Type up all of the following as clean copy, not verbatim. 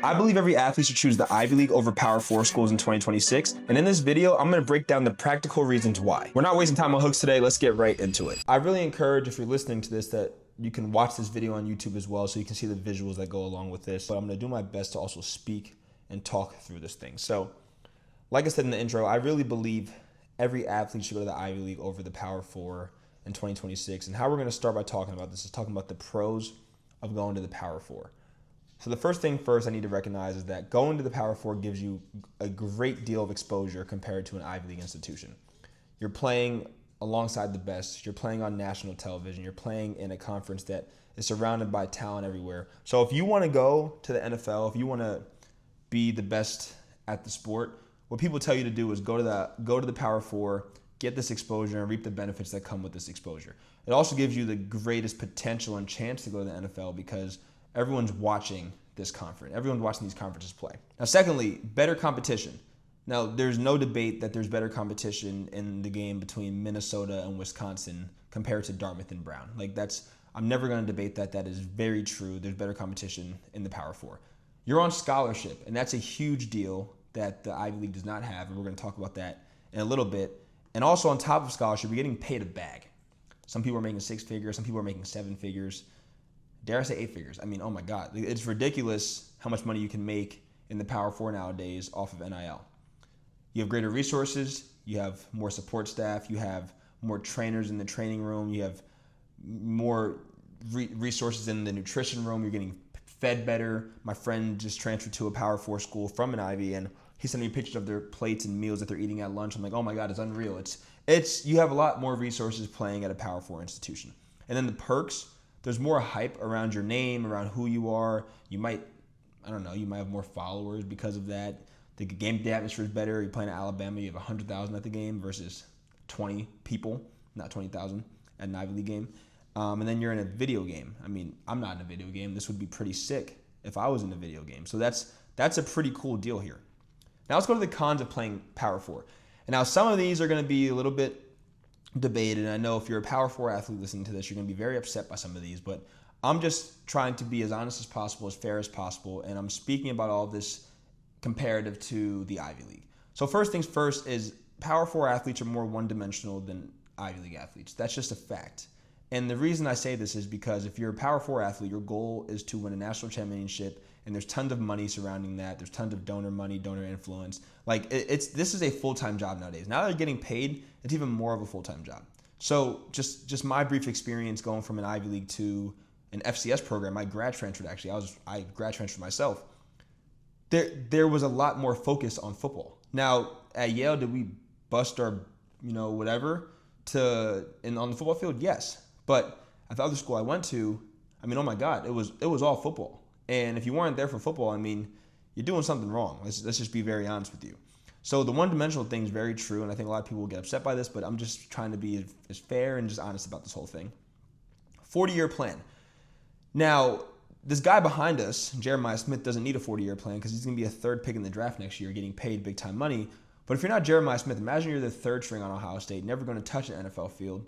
I believe every athlete should choose the Ivy League over Power 4 schools in 2026, and in this video, I'm going to break down the practical reasons why. We're not wasting time on hooks today, let's get right into it. I really encourage, if you're listening to this, that you can watch this video on YouTube as well so you can see the visuals that go along with this, but I'm going to do my best to also speak and talk through this thing. So, like I said in the intro, I really believe every athlete should go to the Ivy League over the Power 4 in 2026, and how we're going to start by talking about this is talking about the pros of going to the Power 4. So the first thing first I need to recognize is that going to the Power 4 gives you a great deal of exposure compared to an Ivy League institution. You're playing alongside the best. You're playing on national television. You're playing in a conference that is surrounded by talent everywhere. So if you want to go to the NFL, if you want to be the best at the sport, what people tell you to do is go to the Power 4, get this exposure, and reap the benefits that come with this exposure. It also gives you the greatest potential and chance to go to the NFL because everyone's watching this conference. Everyone's watching these conferences play. Now, secondly, better competition. Now, there's no debate that there's better competition in the game between Minnesota and Wisconsin compared to Dartmouth and Brown. I'm never going to debate that. That is very true. There's better competition in the Power 4. You're on scholarship, and that's a huge deal that the Ivy League does not have, and we're going to talk about that in a little bit. And also on top of scholarship, you're getting paid a bag. Some people are making 6 figures. Some people are making 7 figures. Dare I say 8 figures? I mean, oh my God. It's ridiculous how much money you can make in the Power 4 nowadays off of NIL. You have greater resources. You have more support staff. You have more trainers in the training room. You have more resources in the nutrition room. You're getting fed better. My friend just transferred to a Power 4 school from an Ivy, and he sent me pictures of their plates and meals that they're eating at lunch. I'm like, oh my God, it's unreal. You have a lot more resources playing at a Power 4 institution. And then the perks, there's more hype around your name, around who you are. You might have more followers because of that. The game day atmosphere is better. You're playing at Alabama, you have 100,000 at the game versus 20 people, not 20,000 at an Ivy League game. And then you're in a video game. I mean, I'm not in a video game. This would be pretty sick if I was in a video game. So that's a pretty cool deal here. Now let's go to the cons of playing Power 4. And now some of these are going to be a little bit debated, and I know if you're a Power 4 athlete listening to this, you're going to be very upset by some of these, but I'm just trying to be as honest as possible, as fair as possible, and I'm speaking about all of this comparative to the Ivy League. So first things first is Power 4 athletes are more one-dimensional than Ivy League athletes. That's just a fact. And the reason I say this is because if you're a Power 4 athlete, your goal is to win a national championship, and there's tons of money surrounding that. There's tons of donor money, donor influence. This is a full-time job nowadays. Now that they're getting paid, it's even more of a full-time job. So just my brief experience going from an Ivy League to an FCS program, I grad transferred actually. I grad transferred myself. There was a lot more focus on football. Now at Yale, did we bust our whatever on the football field? Yes. But at the other school I went to, I mean, oh my God, it was all football. And if you weren't there for football, I mean, you're doing something wrong. Let's just be very honest with you. So the one-dimensional thing is very true, and I think a lot of people will get upset by this, but I'm just trying to be as fair and just honest about this whole thing. 40-year plan. Now, this guy behind us, Jeremiah Smith, doesn't need a 40-year plan because he's going to be a third pick in the draft next year, getting paid big-time money. But if you're not Jeremiah Smith, imagine you're the third string on Ohio State, never going to touch an NFL field.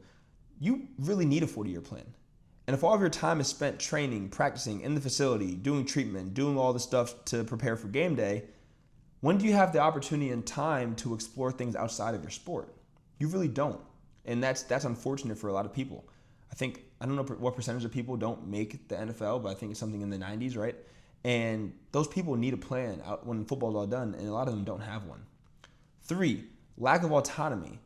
You really need a 40-year plan. And if all of your time is spent training, practicing in the facility, doing treatment, doing all the stuff to prepare for game day, when do you have the opportunity and time to explore things outside of your sport? You really don't. And that's unfortunate for a lot of people. I don't know what percentage of people don't make the NFL, but I think it's something in the 90s, right? And those people need a plan out when football's all done, and a lot of them don't have one. 3, lack of autonomy.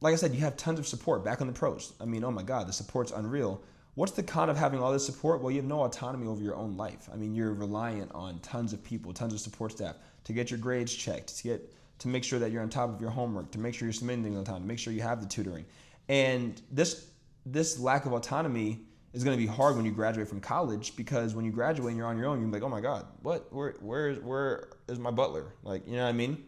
Like I said, you have tons of support back on the pros. I mean, oh my God, the support's unreal. What's the con of having all this support? Well, you have no autonomy over your own life. I mean, you're reliant on tons of people, tons of support staff to get your grades checked, to make sure that you're on top of your homework, to make sure you're submitting things on time, to make sure you have the tutoring. And this lack of autonomy is going to be hard when you graduate from college, because when you graduate and you're on your own, you're like, oh my God, what? Where is my butler? Like, you know what I mean?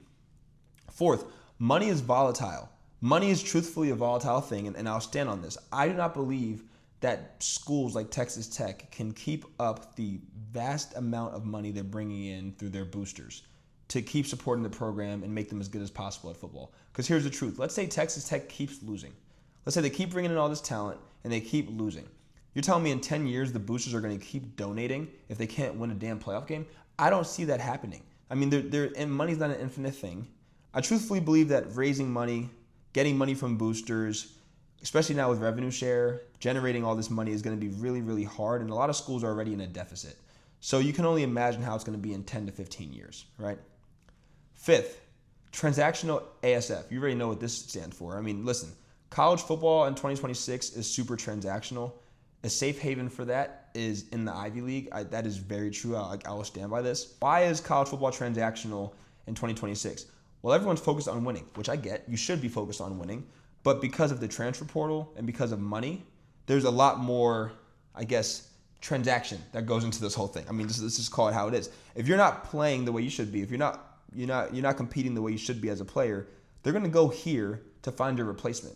4th, money is volatile. Money is truthfully a volatile thing, and I'll stand on this. I do not believe that schools like Texas Tech can keep up the vast amount of money they're bringing in through their boosters to keep supporting the program and make them as good as possible at football. Because here's the truth. Let's say Texas Tech keeps losing. Let's say they keep bringing in all this talent and they keep losing. You're telling me in 10 years the boosters are going to keep donating if they can't win a damn playoff game? I don't see that happening. I mean, and money's not an infinite thing. I truthfully believe that raising money, getting money from boosters, especially now with revenue share, generating all this money is going to be really, really hard, and a lot of schools are already in a deficit. So you can only imagine how it's going to be in 10 to 15 years, right? Fifth, transactional ASF. You already know what this stands for. I mean, listen, college football in 2026 is super transactional. A safe haven for that is in the Ivy League. That is very true. I will stand by this. Why is college football transactional in 2026? Well, everyone's focused on winning, which I get. You should be focused on winning. But because of the transfer portal and because of money, there's a lot more, I guess, transaction that goes into this whole thing. I mean, let's just call it how it is. If you're not playing the way you should be, if you're not competing the way you should be as a player, they're going to go here to find your replacement.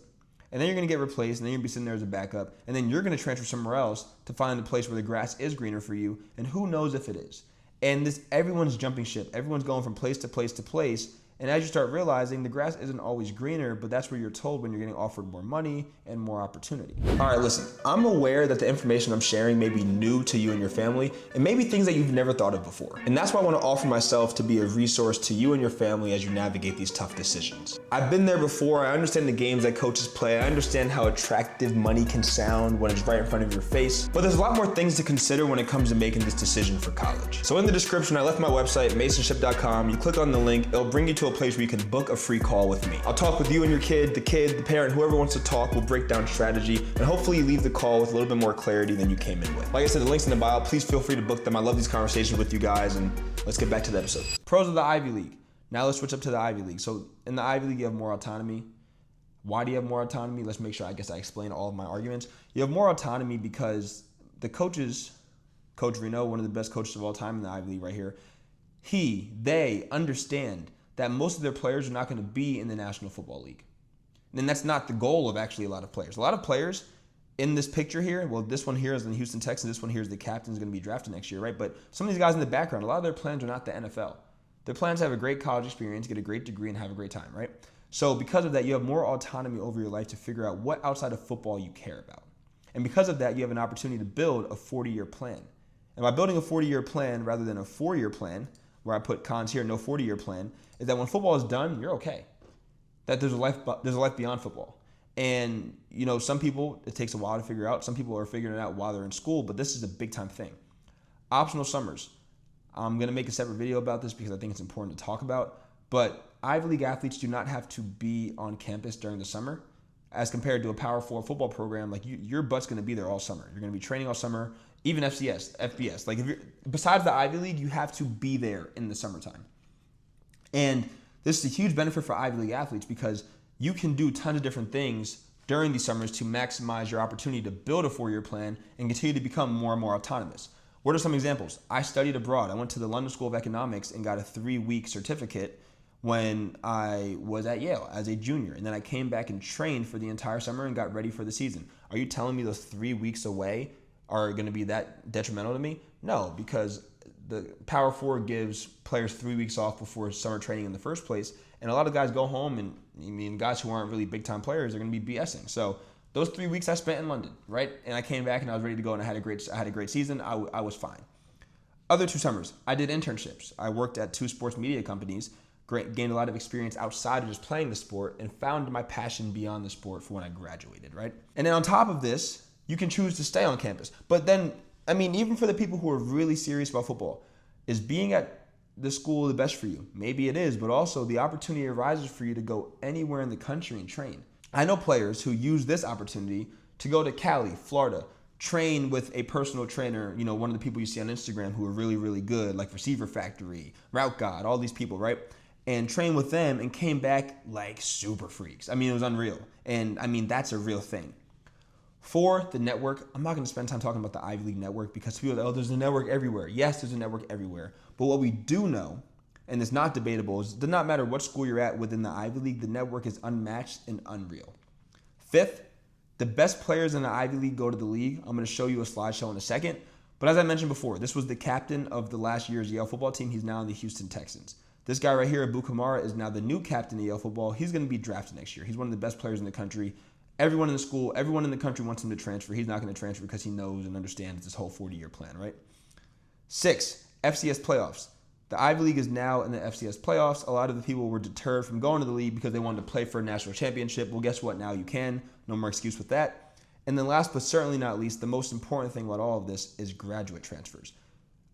And then you're going to get replaced, and then you're going to be sitting there as a backup, and then you're going to transfer somewhere else to find a place where the grass is greener for you, and who knows if it is. And everyone's jumping ship. Everyone's going from place to place to place. And as you start realizing, the grass isn't always greener, but that's where you're told when you're getting offered more money and more opportunity. All right, listen, I'm aware that the information I'm sharing may be new to you and your family, and maybe things that you've never thought of before. And that's why I want to offer myself to be a resource to you and your family as you navigate these tough decisions. I've been there before. I understand the games that coaches play. I understand how attractive money can sound when it's right in front of your face. But there's a lot more things to consider when it comes to making this decision for college. So in the description, I left my website, masonship.com. You click on the link, it'll bring you to a place where you can book a free call with me. I'll talk with you and your kid, the parent, whoever wants to talk. We'll break down strategy, and hopefully you leave the call with a little bit more clarity than you came in with. Like I said, the link's in the bio. Please feel free to book them. I love these conversations with you guys, and let's get back to the episode. Pros of the Ivy League. Now let's switch up to the Ivy League. So in the Ivy League, you have more autonomy. Why do you have more autonomy? Let's make sure I explain all of my arguments. You have more autonomy because the coaches, Coach Reno, one of the best coaches of all time in the Ivy League right here, they understand that most of their players are not going to be in the National Football League. And that's not the goal of actually a lot of players. A lot of players in this picture here, well, this one here is in the Houston Texans, this one here is the captain's going to be drafted next year, right? But some of these guys in the background, a lot of their plans are not the NFL. Their plans have a great college experience, get a great degree, and have a great time, right? So because of that, you have more autonomy over your life to figure out what outside of football you care about. And because of that, you have an opportunity to build a 40-year plan. And by building a 40-year plan rather than a 4-year plan, where I put cons here, no 40-year plan, is that when football is done, you're okay. That there's a life beyond football. And, some people, it takes a while to figure out. Some people are figuring it out while they're in school, but this is a big time thing. Optional summers. I'm going to make a separate video about this because I think it's important to talk about. But Ivy League athletes do not have to be on campus during the summer as compared to a Power 4 football program. Like your butt's going to be there all summer. You're going to be training all summer, even FBS. Like besides the Ivy League, you have to be there in the summertime. And this is a huge benefit for Ivy League athletes because you can do tons of different things during these summers to maximize your opportunity to build a 4-year plan and continue to become more and more autonomous. What are some examples? I studied abroad. I went to the London School of Economics and got a 3-week certificate when I was at Yale as a junior. And then I came back and trained for the entire summer and got ready for the season. Are you telling me those 3 weeks away are going to be that detrimental to me? No, because the Power 4 gives players 3 weeks off before summer training in the first place. And a lot of guys go home, and guys who aren't really big-time players are going to be BSing. So those 3 weeks I spent in London, right? And I came back and I was ready to go, and I had a great season. I was fine. Other 2 summers, I did internships. I worked at 2 sports media companies, gained a lot of experience outside of just playing the sport, and found my passion beyond the sport for when I graduated, right? And then on top of this, you can choose to stay on campus. But then, even for the people who are really serious about football, is being at the school the best for you? Maybe it is, but also the opportunity arises for you to go anywhere in the country and train. I know players who use this opportunity to go to Cali, Florida, train with a personal trainer, one of the people you see on Instagram who are really, really good, like Receiver Factory, Route God, all these people, right? And train with them and came back like super freaks. It was unreal. And that's a real thing. For the network, I'm not going to spend time talking about the Ivy League network because people are like, there's a network everywhere. Yes, there's a network everywhere. But what we do know, and it's not debatable, is it does not matter what school you're at within the Ivy League, the network is unmatched and unreal. Fifth, the best players in the Ivy League go to the league. I'm going to show you a slideshow in a second. But as I mentioned before, this was the captain of the last year's Yale football team. He's now in the Houston Texans. This guy right here, Abu Kamara, is now the new captain of Yale football. He's going to be drafted next year. He's one of the best players in the country. Everyone in the school, everyone in the country wants him to transfer. He's not going to transfer because he knows and understands this whole 40-year plan, right? 6, FCS playoffs. The Ivy League is now in the FCS playoffs. A lot of the people were deterred from going to the league because they wanted to play for a national championship. Well, guess what? Now you can. No more excuse with that. And then last but certainly not least, the most important thing about all of this is graduate transfers.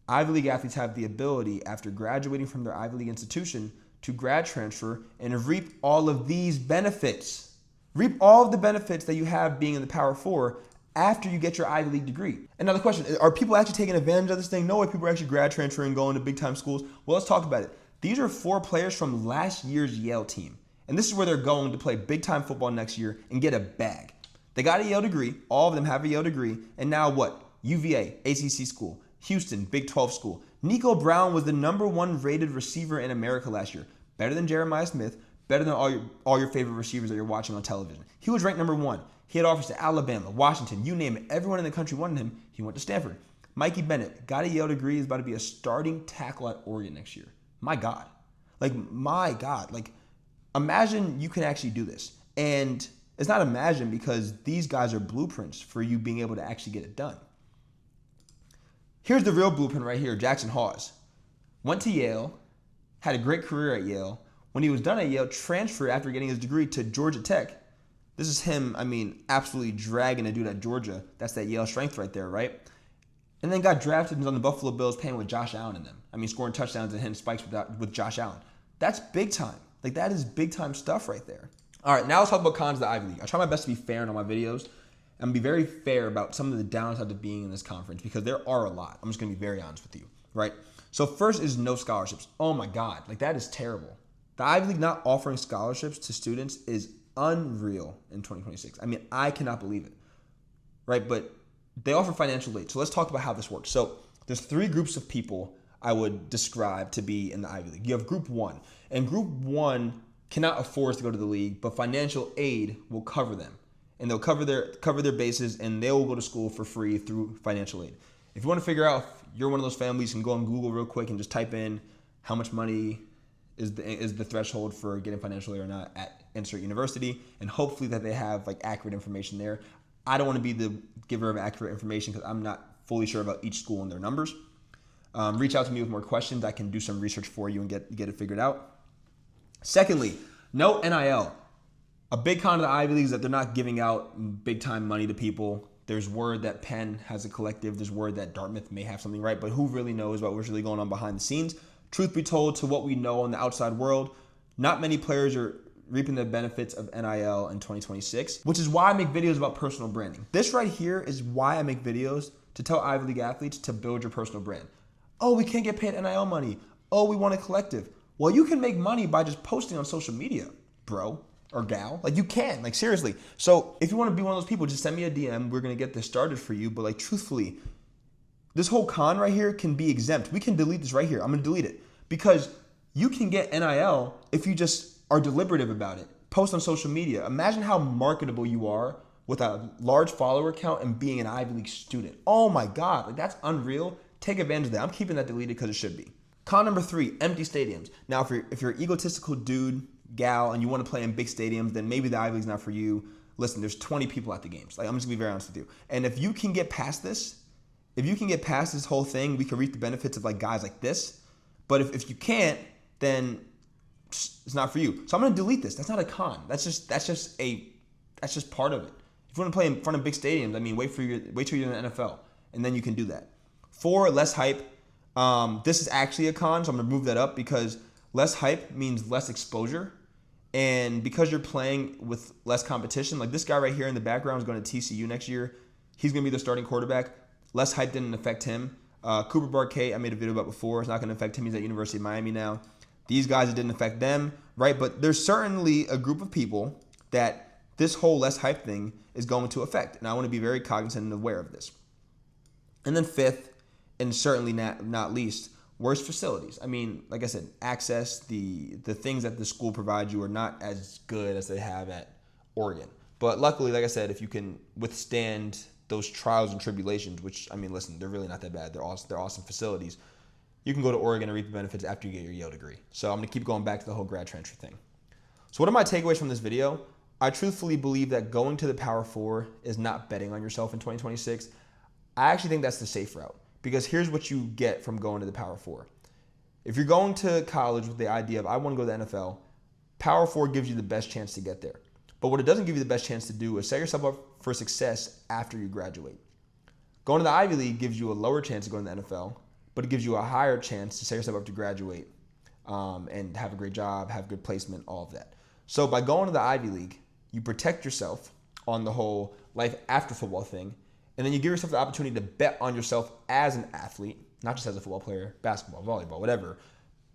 Ivy League athletes have the ability, after graduating from their Ivy League institution, to grad transfer and reap all of these benefits. Reap all of the benefits that you have being in the Power Four after you get your Ivy League degree. And now the question, are people actually taking advantage of this thing? No way people are actually grad transferring and going to big time schools. Well, let's talk about it. These are 4 players from last year's Yale team. And this is where they're going to play big time football next year and get a bag. They got a Yale degree. All of them have a Yale degree. And now what? UVA, ACC school. Houston, Big 12 school. Nico Brown was the #1 rated receiver in America last year. Better than Jeremiah Smith. Better than all your favorite receivers that you're watching on television. He was ranked #1. He had offers to Alabama, Washington, you name it. Everyone in the country wanted him. He went to Stanford. Mikey Bennett got a Yale degree. Is about to be a starting tackle at Oregon next year. My God. Imagine you can actually do this. And it's not imagine because these guys are blueprints for you being able to actually get it done. Here's the real blueprint right here. Jackson Hawes went to Yale, had a great career at Yale. When he was done at Yale, transferred after getting his degree to Georgia Tech. This is him, absolutely dragging a dude at Georgia. That's that Yale strength right there, right? And then got drafted and was on the Buffalo Bills playing with Josh Allen in them. Scoring touchdowns and hitting spikes with Josh Allen. That's big time. That is big time stuff right there. All right, now let's talk about cons of the Ivy League. I try my best to be fair in all my videos and be very fair about some of the downsides of being in this conference because there are a lot. I'm just going to be very honest with you, right? So first is no scholarships. Oh my God, that is terrible. The Ivy League not offering scholarships to students is unreal in 2026. I cannot believe it, right? But they offer financial aid. So let's talk about how this works. So there's 3 groups of people I would describe to be in the Ivy League. You have Group 1, and Group 1 cannot afford to go to the league, but financial aid will cover them. And they'll cover their bases, and they will go to school for free through financial aid. If you want to figure out if you're one of those families, you can go on Google real quick and just type in how much money is the threshold for getting financial aid or not at insert university, and hopefully that they have accurate information there. I don't want to be the giver of accurate information because I'm not fully sure about each school and their numbers. Reach out to me with more questions. I can do some research for you and get it figured out. Secondly, no NIL. A big con of the Ivy League is that they're not giving out big time money to people. There's word that Penn has a collective. There's word that Dartmouth may have something, right? But who really knows what was really going on behind the scenes? Truth be told, to what we know in the outside world, not many players are reaping the benefits of NIL in 2026, which is why I make videos about personal branding. This right here is why I make videos to tell Ivy League athletes to build your personal brand. Oh, we can't get paid NIL money. Oh, we want a collective. Well, you can make money by just posting on social media, bro or gal. You can, seriously. So if you want to be one of those people, just send me a DM. We're going to get this started for you. But truthfully, this whole con right here can be exempt. We can delete this right here. I'm going to delete it because you can get NIL if you just are deliberative about it. Post on social media. Imagine how marketable you are with a large follower count and being an Ivy League student. Oh my God, that's unreal. Take advantage of that. I'm keeping that deleted because it should be. Con number 3, empty stadiums. Now, if you're an egotistical dude, gal, and you want to play in big stadiums, then maybe the Ivy League's not for you. Listen, there's 20 people at the games. I'm just gonna be very honest with you. And if you can get past this, whole thing, we can reap the benefits of guys like this. But if you can't, then it's not for you. So I'm gonna delete this. That's not a con. That's just part of it. If you want to play in front of big stadiums, wait till you're in the NFL, and then you can do that. 4, less hype. This is actually a con, so I'm gonna move that up because less hype means less exposure. And because you're playing with less competition, this guy right here in the background is going to TCU next year. He's going to be the starting quarterback. Less hype didn't affect him. Cooper Barquet, I made a video about before. It's not going to affect him. He's at University of Miami now. These guys, it didn't affect them, right? But there's certainly a group of people that this whole less hype thing is going to affect. And I want to be very cognizant and aware of this. And then 5th, and certainly not least, worse facilities. Like I said, access, the things that the school provides you are not as good as they have at Oregon. But luckily, like I said, if you can withstand those trials and tribulations, which, listen, they're really not that bad. They're awesome facilities. You can go to Oregon and reap the benefits after you get your Yale degree. So I'm going to keep going back to the whole grad transfer thing. So what are my takeaways from this video? I truthfully believe that going to the Power Four is not betting on yourself in 2026. I actually think that's the safe route, because here's what you get from going to the Power Four. If you're going to college with the idea of, I want to go to the NFL, Power Four gives you the best chance to get there. But what it doesn't give you the best chance to do is set yourself up for success after you graduate. Going to the Ivy League gives you a lower chance of going to the NFL, but it gives you a higher chance to set yourself up to graduate and have a great job, have good placement, all of that. So by going to the Ivy League, you protect yourself on the whole life after football thing, and then you give yourself the opportunity to bet on yourself as an athlete, not just as a football player, basketball, volleyball, whatever.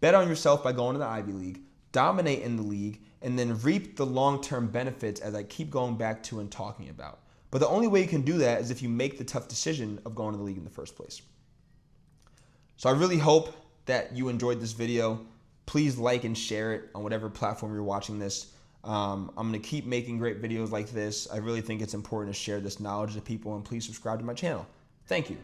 Bet on yourself by going to the Ivy League, dominate in the league, and then reap the long-term benefits, as I keep going back to and talking about. But the only way you can do that is if you make the tough decision of going to the league in the first place. So I really hope that you enjoyed this video. Please like and share it on whatever platform you're watching this. I'm going to keep making great videos like this. I really think it's important to share this knowledge to people, and please subscribe to my channel. Thank you.